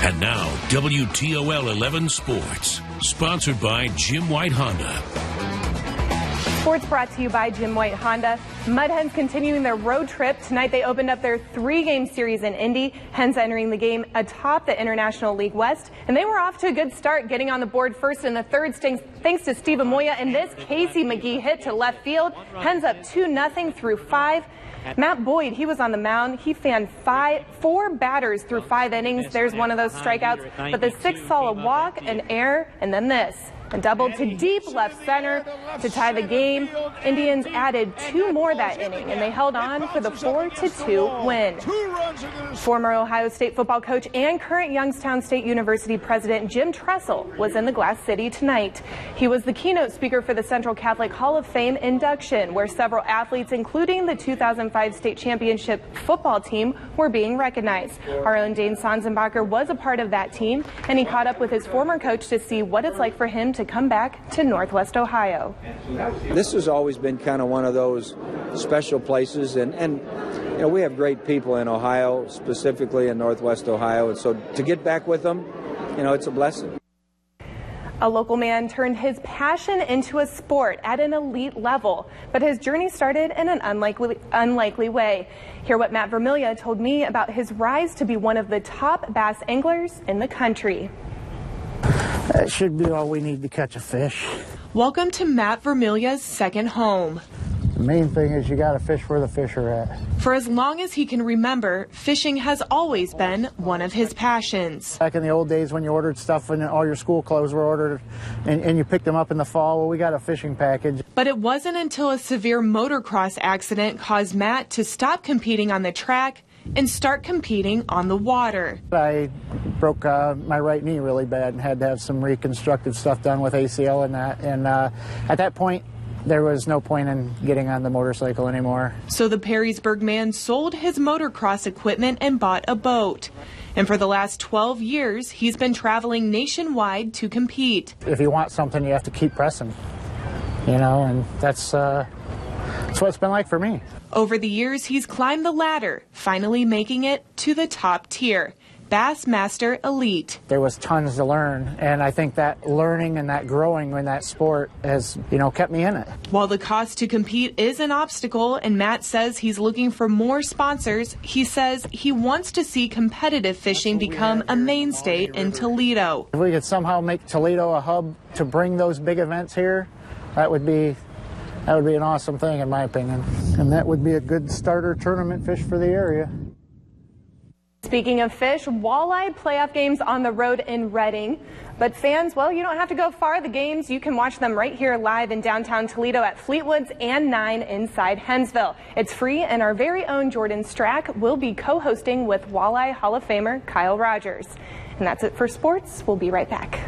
And now, WTOL 11 Sports, sponsored by Jim White Honda. Sports brought to you by Jim White Honda. Mud Hens continuing their road trip. Tonight they opened up their 3-game series in Indy. Hens entering the game atop the International League West. And they were off to a good start, getting on the board first in the third, thanks to Steve Amoya and this Casey McGee hit to left field. Hens up 2-0 through 5. Matt Boyd, he was on the mound. He fanned 4 batters through 5 innings. There's one of those strikeouts. But the 6th saw a walk, an error, and then this. And doubled to deep left center to tie the game. Indians added 2 more that inning, and they held on for the 4-2 win. Former Ohio State football coach and current Youngstown State University president Jim Tressel was in the Glass City tonight. He was the keynote speaker for the Central Catholic Hall of Fame induction, where several athletes, including the 2005 state championship football team, were being recognized. Our own Dane Sonsenbacher was a part of that team, and he caught up with his former coach to see what it's like for him to come back to Northwest Ohio. This has always been kind of one of those special places, and you know, we have great people in Ohio, specifically in Northwest Ohio, and so to get back with them, you know, it's a blessing. A local man turned his passion into a sport at an elite level, but his journey started in an unlikely way. Hear what Matt Vermiglia told me about his rise to be one of the top bass anglers in the country. That should be all we need to catch a fish. Welcome to Matt Vermiglia's second home. The main thing is you got to fish where the fish are at. For as long as he can remember, fishing has always been one of his passions. Back in the old days when you ordered stuff and all your school clothes were ordered and you picked them up in the fall, well, we got a fishing package. But it wasn't until a severe motocross accident caused Matt to stop competing on the track and start competing on the water. I broke my right knee really bad and had to have some reconstructive stuff done with ACL and that. And at that point, there was no point in getting on the motorcycle anymore. So the Perrysburg man sold his motocross equipment and bought a boat. And for the last 12 years, he's been traveling nationwide to compete. If you want something, you have to keep pressing, you know, and that's what it's been like for me. Over the years, he's climbed the ladder, finally making it to the top tier, Bassmaster Elite. There was tons to learn, and I think that learning and that growing in that sport has, you know, kept me in it. While the cost to compete is an obstacle, and Matt says he's looking for more sponsors, he says he wants to see competitive fishing become a mainstay in Toledo. If we could somehow make Toledo a hub to bring those big events here, that would be an awesome thing, in my opinion. And that would be a good starter tournament fish for the area. Speaking of fish, walleye playoff games on the road in Reading. But fans, well, you don't have to go far. The games, you can watch them right here live in downtown Toledo at Fleetwoods and 9 inside Hensville. It's free, and our very own Jordan Strack will be co-hosting with Walleye Hall of Famer Kyle Rogers. And that's it for sports. We'll be right back.